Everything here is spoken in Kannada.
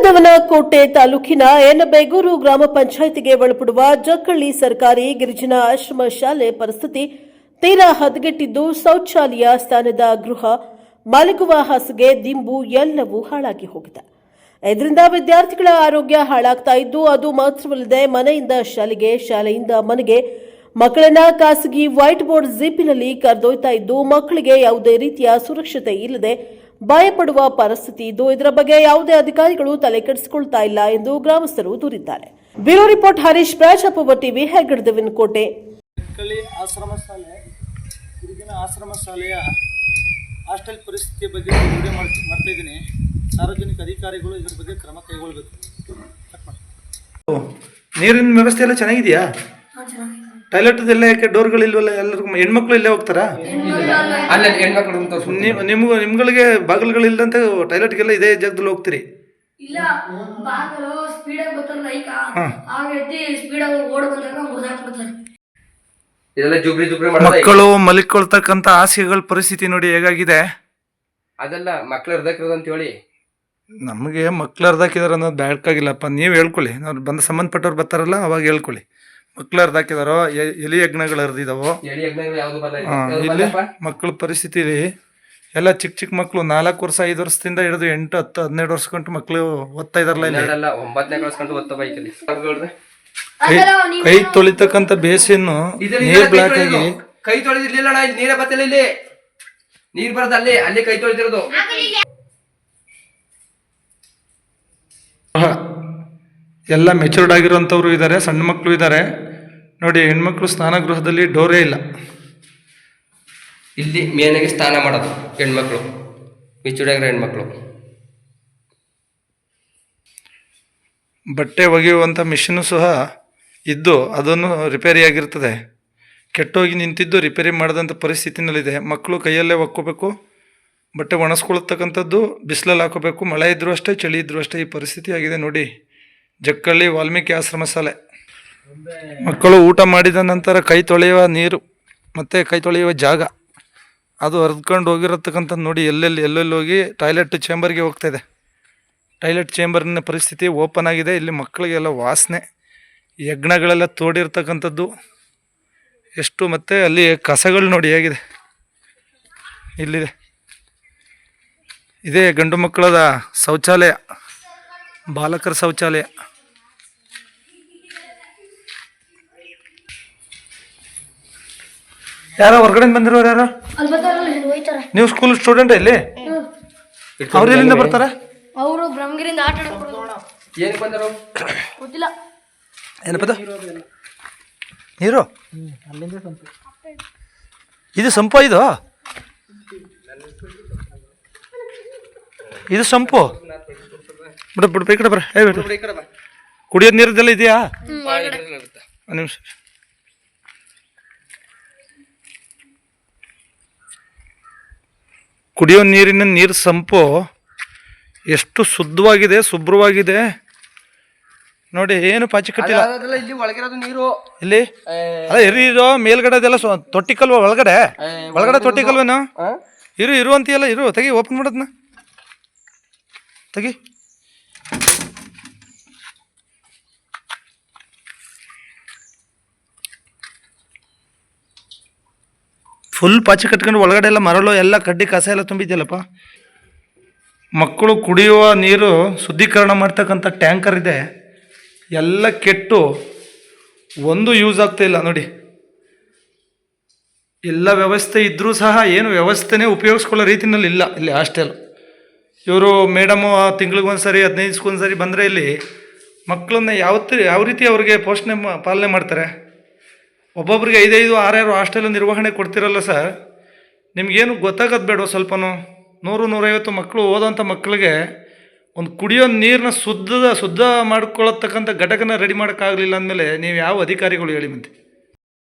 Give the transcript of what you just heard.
ದೇವನಕೋಟೆ ತಾಲೂಕಿನ ಎನ್ನಬೇಗೂರು ಗ್ರಾಮ ಪಂಚಾಯಿತಿಗೆ ಒಳಪಡುವ ಜಕ್ಕಳ್ಳಿ ಸರ್ಕಾರಿ ಗಿರಿಜನ ಆಶ್ರಮ ಶಾಲೆ ಪರಿಸ್ಥಿತಿ ತೀರಾ ಹದಗೆಟ್ಟಿದ್ದು ಶೌಚಾಲಯ, ಸ್ನಾನದ ಗೃಹ, ಮಲಗುವ ಹಾಸಿಗೆ, ದಿಂಬು ಎಲ್ಲವೂ ಹಾಳಾಗಿ ಹೋಗಿದೆ. ಇದರಿಂದ ವಿದ್ಯಾರ್ಥಿಗಳ ಆರೋಗ್ಯ ಹಾಳಾಗ್ತಾ ಇದ್ದು, ಅದು ಮಾತ್ರವಲ್ಲದೆ ಮನೆಯಿಂದ ಶಾಲೆಗೆ, ಶಾಲೆಯಿಂದ ಮನೆಗೆ ಮಕ್ಕಳನ್ನ ಖಾಸಗಿ ವೈಟ್ ಬೋರ್ಡ್ ಜೀಪಿನಲ್ಲಿ ಕರೆದೊಯ್ತಾ ಇದ್ದು, ಮಕ್ಕಳಿಗೆ ಯಾವುದೇ ರೀತಿಯ ಸುರಕ್ಷತೆ ಇಲ್ಲದೆ ಭಯಪಡುವ ಪರಿಸ್ಥಿತಿ ಇದ್ದು, ಇದರ ಬಗ್ಗೆ ಯಾವುದೇ ಅಧಿಕಾರಿಗಳು ತಲೆ ಕೆಡಿಸಿಕೊಳ್ತಾ ಇಲ್ಲ ಎಂದು ಗ್ರಾಮಸ್ಥರು ದೂರಿದ್ದಾರೆ. ಬ್ಯೂರೋ ರಿಪೋರ್ಟ್ ಹರೀಶ್ ಪ್ರಾಜಾಪವ ಟಿವಿ, ಹೆಗ್ಗಡ ದೇವನಕೋಟೆ. ಆಶ್ರಮ ಶಾಲೆಯ ಹಾಸ್ಟೆಲ್ ಪರಿಸ್ಥಿತಿ ಬಗ್ಗೆ ವಿಡಿಯೋ ಮಾಡ್ತಾ ಇದ್ದೀನಿ. ಸಾರ್ವಜನಿಕ ಅಧಿಕಾರಿಗಳು ಇದರ ಬಗ್ಗೆ ಕ್ರಮ ಕೈಗೊಳ್ಳಬೇಕು. ನೀರಿನ ವ್ಯವಸ್ಥೆ ಎಲ್ಲ ಚೆನ್ನಾಗಿದೆಯಾ? ಟಾಯ್ಲೆಟ್ ಎಲ್ಲ ಯಾಕೆ ಡೋರ್ಗಳಿಲ್ವಲ್ಲ? ಎಲ್ಲರಿಗೂ ಹೆಣ್ಮಕ್ಳು ಇಲ್ಲೇ ಹೋಗ್ತಾರಾ? ನಿಮ್ಗಳಿಗೆ ಬಾಗಿಲುಗಳಿಲ್ಲದಂತೆ ಟಾಯ್ಲೆಟ್ಗೆಲ್ಲ ಇದೇ ಜಾಗದಲ್ಲಿ ಹೋಗ್ತೀರಿ? ಮಕ್ಕಳು ಮಲಿಕೊಳ್ತಕ್ಕಂತ ಹಾಸಿಗೆಗಳ ಪರಿಸ್ಥಿತಿ ನೋಡಿ ಹೇಗಾಗಿದೆ. ಅದೆಲ್ಲ ಮಕ್ಳು ಇರ್ದಾಕಿರೋದಂತ ಹೇಳಿ ನಮಗೆ ಮಕ್ಳು ಅರ್ಧಾಕಿದಾರ ಅನ್ನೋದು ಬ್ಯಾಡ್ಕಾಗಿಲ್ಲಪ್ಪ. ನೀವು ಹೇಳ್ಕೊಳ್ಳಿ, ಅವ್ರು ಬಂದು ಸಂಬಂಧಪಟ್ಟವ್ರು ಬರ್ತಾರಲ್ಲ ಅವಾಗ ಹೇಳ್ಕೊಳ್ಳಿ. ಮಕ್ಳು ಅರ್ಧಾಕಿದಾರೋ, ಎಲಿ ಯಜ್ಞಗಳು ಅರ್ದಿದಾವೋ? ಇಲ್ಲಿ ಮಕ್ಕಳ ಪರಿಸ್ಥಿತಿ ಎಲ್ಲ ಚಿಕ್ಕ ಚಿಕ್ಕ ಮಕ್ಕಳು 4 ವರ್ಷ 5 ವರ್ಷದಿಂದ ಹಿಡಿದು 8, 10, 12 ವರ್ಷ ಗಂಟು ಮಕ್ಕಳು ಓದ್ತಾ ಇದಾರಲ್ಲ ಇಲ್ಲಿ. 9ನೇ ಕ್ಲಾಸ್ ಗಂಟು ಓದ್ತಾ ಬೈಕಲ್ಲಿ ಕೈ ತೊಳಿತಕ್ಕಂತ ಬೇಸಿನ್ನು ನೀರ್ ಬ್ಲಾಕ್ ಆಗಿ ಕೈ ತೊಳೆದಿರ್ಲಿಲ್ಲ. ನೀರೇ ಬತ್ತಿಲ್ಲ, ಇಲ್ಲಿ ನೀರ್ ಬರೋದು ಅಲ್ಲಿ ಕೈ ತೊಳೆದಿರೋದು. ಎಲ್ಲ ಮೆಚೂರ್ಡ್ ಆಗಿರೋಂಥವ್ರು ಇದ್ದಾರೆ, ಸಣ್ಣ ಮಕ್ಕಳು ಇದ್ದಾರೆ ನೋಡಿ. ಹೆಣ್ಮಕ್ಳು ಸ್ನಾನಗೃಹದಲ್ಲಿ ಡೋರೇ ಇಲ್ಲ. ಇಲ್ಲಿ ಮೇನಾಗಿ ಸ್ನಾನ ಮಾಡೋದು ಹೆಣ್ಮಕ್ಳು, ಮೆಚೂರ್ಡ್ ಆಗಿರೋ ಹೆಣ್ಮಕ್ಳು. ಬಟ್ಟೆ ಒಗೆಯುವಂಥ ಮಿಷಿನು ಸಹ ಇದ್ದು ಅದನ್ನು ರಿಪೇರಿ ಆಗಿರ್ತದೆ. ಕೆಟ್ಟೋಗಿ ನಿಂತಿದ್ದು ರಿಪೇರಿ ಮಾಡಿದಂಥ ಪರಿಸ್ಥಿತಿನಲ್ಲಿದೆ. ಮಕ್ಕಳು ಕೈಯಲ್ಲೇ ಒಕ್ಕೋಬೇಕು, ಬಟ್ಟೆ ಒಣಸ್ಕೊಳ್ತಕ್ಕಂಥದ್ದು ಬಿಸಿಲಲ್ಲಿ ಹಾಕೋಬೇಕು. ಮಳೆ ಇದ್ದರೂ ಅಷ್ಟೇ, ಚಳಿ ಇದ್ದರೂ ಅಷ್ಟೇ. ಈ ಪರಿಸ್ಥಿತಿ ಆಗಿದೆ ನೋಡಿ ಜಕ್ಕಳ್ಳಿ ವಾಲ್ಮೀಕಿ ಆಶ್ರಮ ಶಾಲೆ. ಮಕ್ಕಳು ಊಟ ಮಾಡಿದ ನಂತರ ಕೈ ತೊಳೆಯುವ ನೀರು ಮತ್ತು ಕೈ ತೊಳೆಯುವ ಜಾಗ ಅದು ಹರಿದ್ಕೊಂಡು ಹೋಗಿರತಕ್ಕಂಥದ್ದು ನೋಡಿ. ಎಲ್ಲೆಲ್ಲಿ ಹೋಗಿ ಟಾಯ್ಲೆಟ್ ಚೇಂಬರ್ಗೆ ಹೋಗ್ತಾಯಿದೆ. ಟಾಯ್ಲೆಟ್ ಚೇಂಬರ್ನ ಪರಿಸ್ಥಿತಿ ಓಪನ್ ಆಗಿದೆ. ಇಲ್ಲಿ ಮಕ್ಕಳಿಗೆಲ್ಲ ವಾಸನೆ, ಯಜ್ಞಗಳೆಲ್ಲ ತೋಡಿರ್ತಕ್ಕಂಥದ್ದು ಎಷ್ಟು. ಮತ್ತು ಅಲ್ಲಿ ಕಸಗಳು ನೋಡಿ ಹೇಗಿದೆ. ಇಲ್ಲಿದೆ, ಇದೇ ಗಂಡು ಮಕ್ಕಳದ ಶೌಚಾಲಯ, ಬಾಲಕರ ಶೌಚಾಲಯ. ಯಾರೋ ಹೊರಗಡೆ ಬಂದಿರೋರು? ಯಾರು ನೀವು ಸ್ಕೂಲ್ ಸ್ಟೂಡೆಂಟ್ ಇಲ್ಲಿ? ಅವ್ರು ಎಲ್ಲಿಂದ ಬರ್ತಾರೆ? ಅವರು ಬ್ರಹ್ಮಗಿರಿಯಿಂದ ಆಟ ಏನಕ್ಕೆ ಬಂದರು ಗೊತ್ತಿಲ್ಲ. ಏನಪ್ಪದ ನೀರು? ಇದು ಸಂಪು? ಇದು ಸಂಪು? ಬಿಡು ಈ ಕಡೆ ಬರ್ರಿ. ಕುಡಿಯೋದು ನೀರದೆಲ್ಲ ಇದೆಯಾ? ಒಂದು ನಿಮಿಷ. ಕುಡಿಯೋ ನೀರು ಸಂಪು ಎಷ್ಟು ಶುದ್ಧವಾಗಿದೆ, ಶುಭ್ರವಾಗಿದೆ ನೋಡಿ. ಏನು ಪಾಚಿ ಕಟ್ಟಿಲ್ಲ ಇಲ್ಲಿ. ಒಳಗಿರೋದು ನೀರು ಇಲ್ಲಿ ಅಲ್ಲ ಇರೋ ಮೇಲ್ಗಡೆ ಅದೆಲ್ಲ ತೊಟ್ಟಿಕಲ್ವ? ಒಳಗಡೆ ತೊಟ್ಟಿಕಲ್ವೇನು? ಇರು ಅಂತೀಯಲ್ಲ. ಇರು, ತೆಗಿ, ಓಪನ್ ಮಾಡೋದನ್ನ ತೆಗಿ. ಫುಲ್ ಪಾಚಿ ಕಟ್ಕೊಂಡು ಒಳಗಡೆ ಎಲ್ಲ ಮರಳು ಎಲ್ಲ ಕಡ್ಡಿ ಕಸ ಎಲ್ಲ ತುಂಬಿದ್ಯಲ್ಲಪ್ಪ. ಮಕ್ಕಳು ಕುಡಿಯುವ ನೀರು ಶುದ್ಧೀಕರಣ ಮಾಡ್ತಕ್ಕಂಥ ಟ್ಯಾಂಕರ್ ಇದೆ, ಎಲ್ಲ ಕೆಟ್ಟು ಒಂದು ಯೂಸ್ ಆಗ್ತಾಯಿಲ್ಲ ನೋಡಿ. ಎಲ್ಲ ವ್ಯವಸ್ಥೆ ಇದ್ದರೂ ಸಹ ಏನು ವ್ಯವಸ್ಥೆನೇ ಉಪಯೋಗಿಸ್ಕೊಳ್ಳೋ ರೀತಿಯಲ್ಲಿ ಇಲ್ಲ ಇಲ್ಲಿ ಹಾಸ್ಟೆಲ್. ಇವರು ಮೇಡಮು ತಿಂಗಳಿಗೊಂದು ಸರಿ 15 ದಿವಸಕ್ಕೊಂದು ಸರಿ ಬಂದರೆ ಇಲ್ಲಿ ಮಕ್ಕಳನ್ನ ಯಾವ ರೀತಿ ಅವ್ರಿಗೆ ಪೋಷಣೆ ಪಾಲನೆ ಮಾಡ್ತಾರೆ? ಒಬ್ಬೊಬ್ರಿಗೆ 5, 6 ಹಾಸ್ಟೆಲ್ ನಿರ್ವಹಣೆ ಕೊಡ್ತಿರಲ್ಲ ಸರ್. ನಿಮಗೇನು ಗೊತ್ತಾಗೋದು ಬೇಡ ಸ್ವಲ್ಪನೂ? 100, 150 ಮಕ್ಕಳು ಓದೋಂಥ ಮಕ್ಕಳಿಗೆ ಒಂದು ಕುಡಿಯೋ ನೀರನ್ನ ಶುದ್ಧ ಮಾಡ್ಕೊಳ್ಳತಕ್ಕಂಥ ಘಟಕನ ರೆಡಿ ಮಾಡೋಕ್ಕಾಗಲಿಲ್ಲ ಅಂದಮೇಲೆ ನೀವು ಯಾವ ಅಧಿಕಾರಿಗಳು ಹೇಳಿ? ಮತ್ತೆ